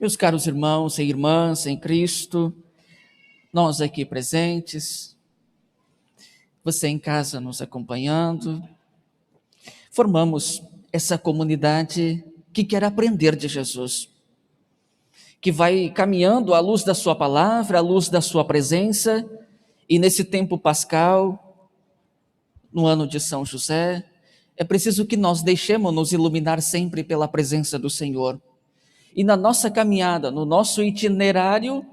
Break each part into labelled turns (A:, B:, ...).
A: Meus caros irmãos e irmãs em Cristo, nós aqui presentes, você em casa nos acompanhando, formamos essa comunidade que quer aprender de Jesus, que vai caminhando à luz da sua palavra, à luz da sua presença, e nesse tempo pascal, no ano de São José, é preciso que nós deixemos-nos iluminar sempre pela presença do Senhor. E na nossa caminhada, no nosso itinerário,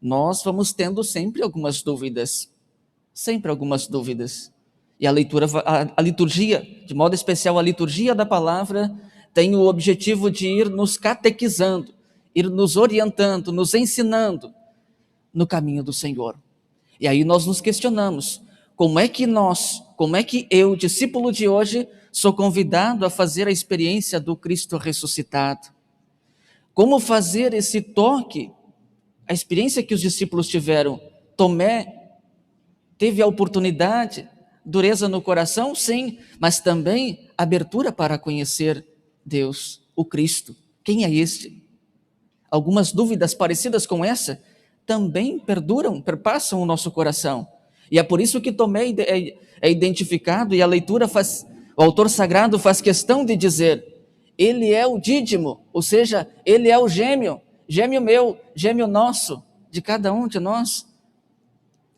A: nós vamos tendo sempre algumas dúvidas. E a liturgia, de modo especial a liturgia da palavra, tem o objetivo de ir nos catequizando, ir nos orientando, nos ensinando no caminho do Senhor. E aí nós nos questionamos, como é que eu, discípulo de hoje, sou convidado a fazer a experiência do Cristo ressuscitado? Como fazer esse toque, a experiência que os discípulos tiveram? Tomé teve a oportunidade, dureza no coração, sim, mas também abertura para conhecer Deus, o Cristo. Quem é este? Algumas dúvidas parecidas com essa também perpassam o nosso coração. E é por isso que Tomé é identificado e o autor sagrado faz questão de dizer: ele é o dídimo, ou seja, ele é o gêmeo meu, gêmeo nosso, de cada um de nós.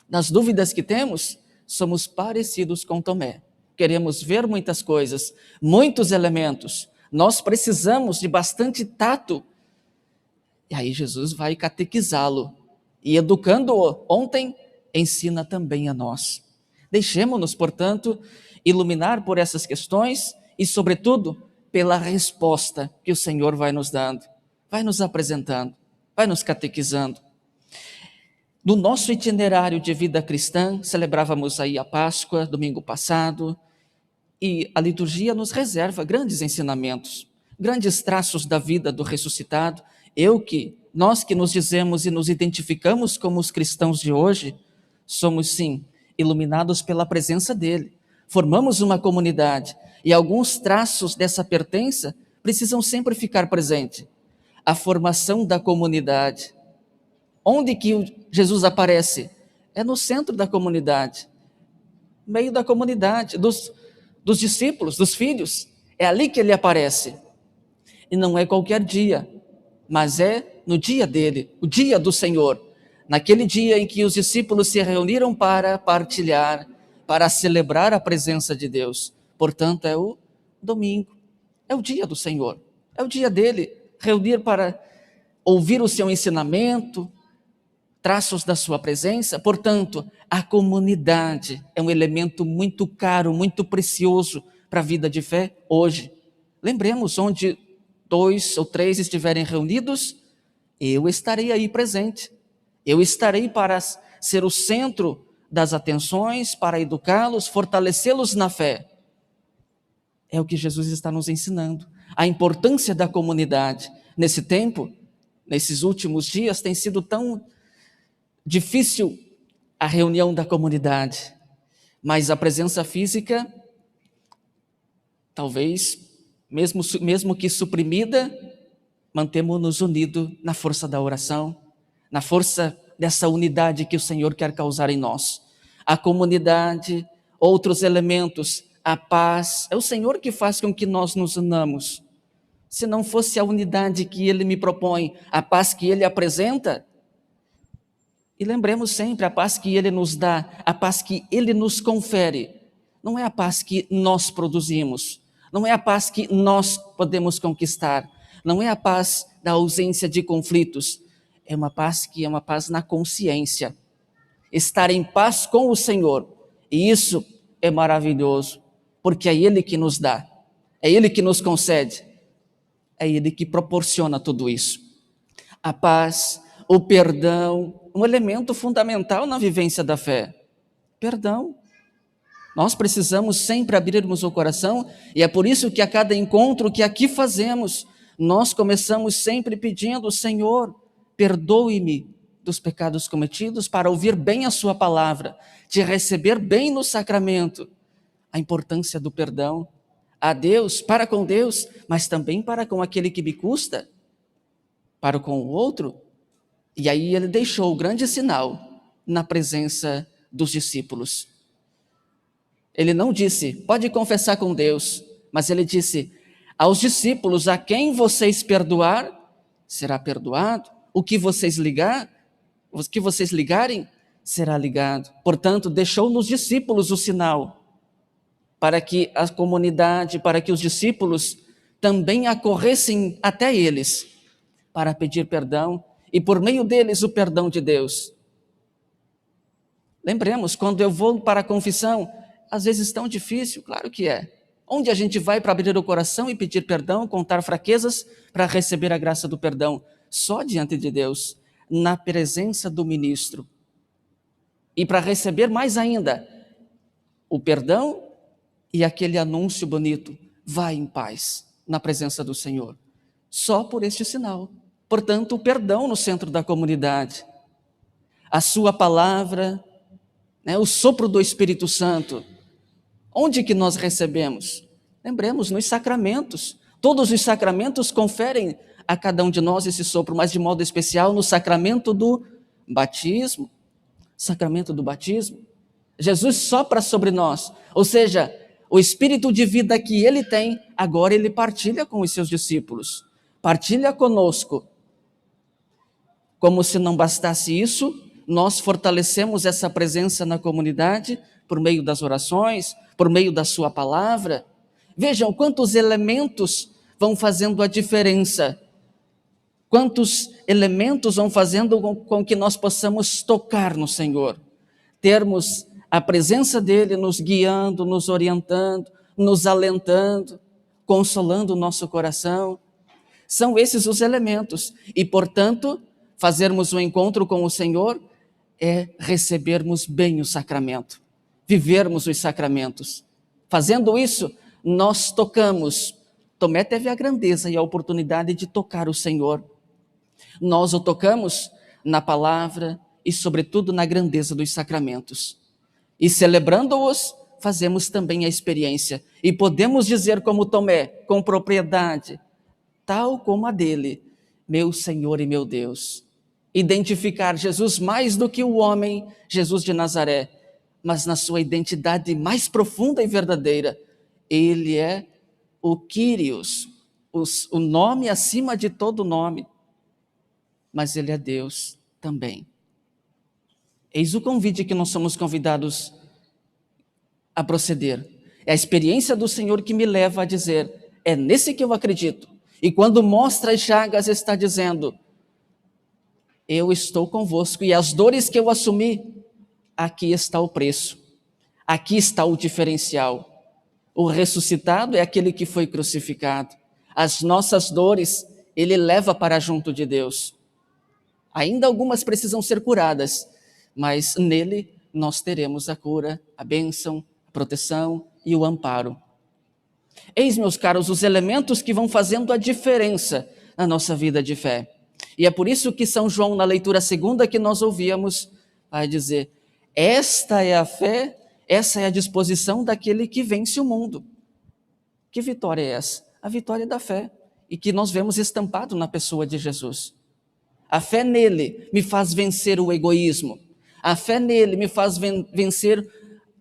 A: Nas dúvidas que temos, somos parecidos com Tomé. Queremos ver muitas coisas, muitos elementos. Nós precisamos de bastante tato. E aí Jesus vai catequizá-lo. E educando-o ontem, ensina também a nós. Deixemo-nos, portanto, iluminar por essas questões e, sobretudo, pela resposta que o Senhor vai nos dando, vai nos apresentando, vai nos catequizando. No nosso itinerário de vida cristã, celebrávamos aí a Páscoa, domingo passado, e a liturgia nos reserva grandes ensinamentos, grandes traços da vida do ressuscitado. Nós que nos dizemos e nos identificamos como os cristãos de hoje, somos sim iluminados pela presença dele. Formamos uma comunidade e alguns traços dessa pertença precisam sempre ficar presente. A formação da comunidade. Onde que Jesus aparece? É no centro da comunidade, no meio da comunidade, dos discípulos, dos filhos. É ali que ele aparece. E não é qualquer dia, mas é no dia dele, o dia do Senhor. Naquele dia em que os discípulos se reuniram para partilhar, para celebrar a presença de Deus. Portanto, é o domingo, é o dia do Senhor, é o dia dele, reunir para ouvir o seu ensinamento, traços da sua presença. Portanto, a comunidade é um elemento muito caro, muito precioso para a vida de fé hoje. Lembremos, onde 2 ou 3 estiverem reunidos, eu estarei aí presente. Eu estarei para ser o centro das atenções, para educá-los, fortalecê-los na fé. É o que Jesus está nos ensinando. A importância da comunidade. Nesse tempo, nesses últimos dias, tem sido tão difícil a reunião da comunidade, mas a presença física, talvez, mesmo que suprimida, mantemos-nos unidos na força da oração, na força dessa unidade que o Senhor quer causar em nós. A comunidade, outros elementos, a paz, é o Senhor que faz com que nós nos unamos. Se não fosse a unidade que Ele me propõe, a paz que Ele apresenta, e lembremos sempre, a paz que Ele nos dá, a paz que Ele nos confere, não é a paz que nós produzimos, não é a paz que nós podemos conquistar, não é a paz da ausência de conflitos, é uma paz que é uma paz na consciência, estar em paz com o Senhor, e isso é maravilhoso, porque é Ele que nos dá, é Ele que nos concede, é Ele que proporciona tudo isso. A paz, o perdão, um elemento fundamental na vivência da fé. Perdão. Nós precisamos sempre abrirmos o coração, e é por isso que a cada encontro que aqui fazemos, nós começamos sempre pedindo: Senhor, perdoe-me dos pecados cometidos, para ouvir bem a sua palavra, te receber bem no sacramento. A importância do perdão a Deus, para com Deus, mas também para com aquele que me custa. para com o outro, e aí ele deixou o grande sinal na presença dos discípulos. Ele não disse, pode confessar com Deus, mas ele disse, aos discípulos, a quem vocês perdoar, será perdoado. O que vocês ligarem, será ligado. Portanto, deixou nos discípulos o sinal, para que a comunidade, para que os discípulos também acorressem até eles, para pedir perdão, e por meio deles o perdão de Deus. Lembremos, quando eu vou para a confissão, às vezes tão difícil, claro que é. Onde a gente vai para abrir o coração e pedir perdão, contar fraquezas, para receber a graça do perdão? Só diante de Deus, na presença do ministro. E para receber mais ainda, o perdão e aquele anúncio bonito, vai em paz, na presença do Senhor. Só por este sinal. Portanto, o perdão no centro da comunidade. A sua palavra, o sopro do Espírito Santo. Onde que nós recebemos? Lembremos, nos sacramentos. Todos os sacramentos conferem a cada um de nós esse sopro, mas de modo especial no sacramento do batismo. Sacramento do batismo. Jesus sopra sobre nós, ou seja, o espírito de vida que ele tem, agora ele partilha com os seus discípulos. Partilha conosco. Como se não bastasse isso, nós fortalecemos essa presença na comunidade por meio das orações, por meio da sua palavra. Vejam quantos elementos vão fazendo a diferença. Quantos elementos vão fazendo com que nós possamos tocar no Senhor. Termos a presença dele nos guiando, nos orientando, nos alentando, consolando o nosso coração. São esses os elementos. E, portanto, fazermos um encontro com o Senhor é recebermos bem o sacramento, vivermos os sacramentos. Fazendo isso, nós tocamos. Tomé teve a grandeza e a oportunidade de tocar o Senhor. Nós o tocamos na palavra e, sobretudo, na grandeza dos sacramentos. E celebrando-os, fazemos também a experiência. E podemos dizer como Tomé, com propriedade, tal como a dele, meu Senhor e meu Deus. Identificar Jesus mais do que o homem, Jesus de Nazaré, mas na sua identidade mais profunda e verdadeira. Ele é o Kyrios, o nome acima de todo nome, mas ele é Deus também. Eis o convite que nós somos convidados a proceder. É a experiência do Senhor que me leva a dizer, é nesse que eu acredito. E quando mostra as chagas, está dizendo, eu estou convosco e as dores que eu assumi, aqui está o preço, aqui está o diferencial. O ressuscitado é aquele que foi crucificado. As nossas dores, ele leva para junto de Deus. Ainda algumas precisam ser curadas, mas nele nós teremos a cura, a bênção, a proteção e o amparo. Eis, meus caros, os elementos que vão fazendo a diferença na nossa vida de fé. E é por isso que São João, na leitura segunda que nós ouvíamos, vai dizer, esta é a fé, essa é a disposição daquele que vence o mundo. Que vitória é essa? A vitória da fé, e que nós vemos estampado na pessoa de Jesus. A fé nele me faz vencer o egoísmo. A fé nele me faz vencer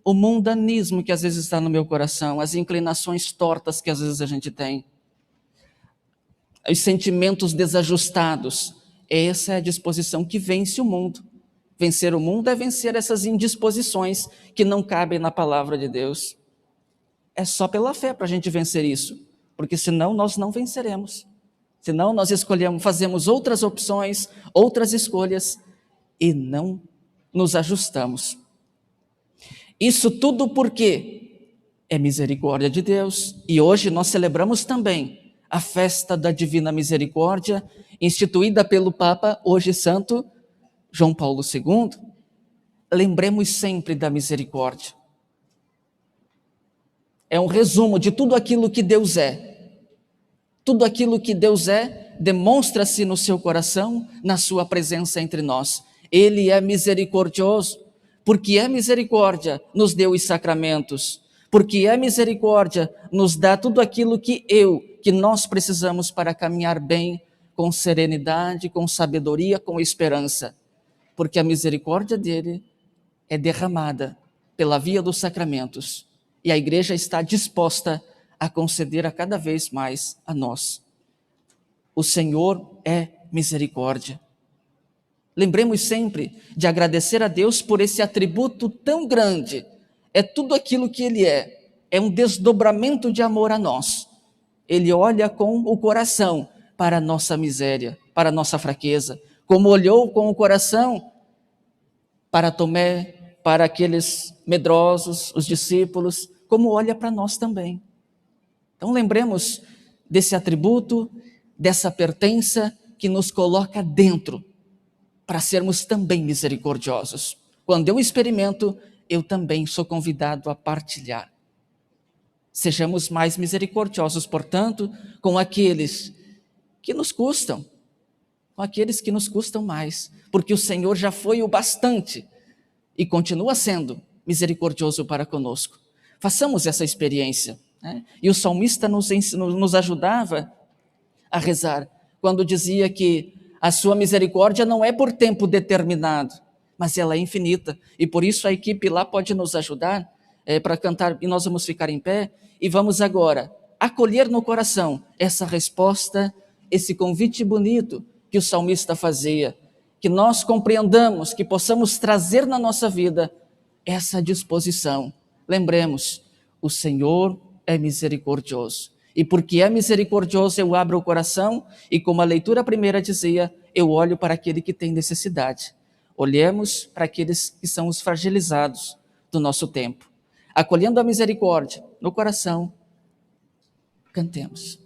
A: o mundanismo que às vezes está no meu coração, as inclinações tortas que às vezes a gente tem, os sentimentos desajustados. Essa é a disposição que vence o mundo. Vencer o mundo é vencer essas indisposições que não cabem na palavra de Deus. É só pela fé para a gente vencer isso, porque senão nós não venceremos. Senão nós fazemos outras opções, outras escolhas e não nos ajustamos. Isso tudo porque é misericórdia de Deus. E hoje nós celebramos também a festa da Divina Misericórdia, instituída pelo Papa, hoje Santo João Paulo II. Lembremos sempre da misericórdia. É um resumo de tudo aquilo que Deus é. Tudo aquilo que Deus é, demonstra-se no seu coração, na sua presença entre nós. Ele é misericordioso, porque é misericórdia, nos deu os sacramentos, porque é misericórdia, nos dá tudo aquilo que nós precisamos para caminhar bem com serenidade, com sabedoria, com esperança, porque a misericórdia dele é derramada pela via dos sacramentos e a igreja está disposta a conceder a cada vez mais a nós. O Senhor é misericórdia. Lembremos sempre de agradecer a Deus por esse atributo tão grande. É tudo aquilo que Ele é um desdobramento de amor a nós. Ele olha com o coração para a nossa miséria, para a nossa fraqueza, como olhou com o coração para Tomé, para aqueles medrosos, os discípulos, como olha para nós também. Então lembremos desse atributo, dessa pertença que nos coloca dentro, para sermos também misericordiosos. Quando eu experimento, eu também sou convidado a partilhar. Sejamos mais misericordiosos, portanto, com aqueles que nos custam, com aqueles que nos custam mais, porque o Senhor já foi o bastante e continua sendo misericordioso para conosco. Façamos essa experiência, né? E o salmista nos ajudava a rezar, quando dizia que a sua misericórdia não é por tempo determinado, mas ela é infinita. E por isso a equipe lá pode nos ajudar para cantar, e nós vamos ficar em pé, e vamos agora acolher no coração essa resposta, esse convite bonito que o salmista fazia, que nós compreendamos, que possamos trazer na nossa vida essa disposição. Lembremos, o Senhor é misericordioso. E porque é misericordioso, eu abro o coração e, como a leitura primeira dizia, eu olho para aquele que tem necessidade. Olhemos para aqueles que são os fragilizados do nosso tempo. Acolhendo a misericórdia no coração, cantemos.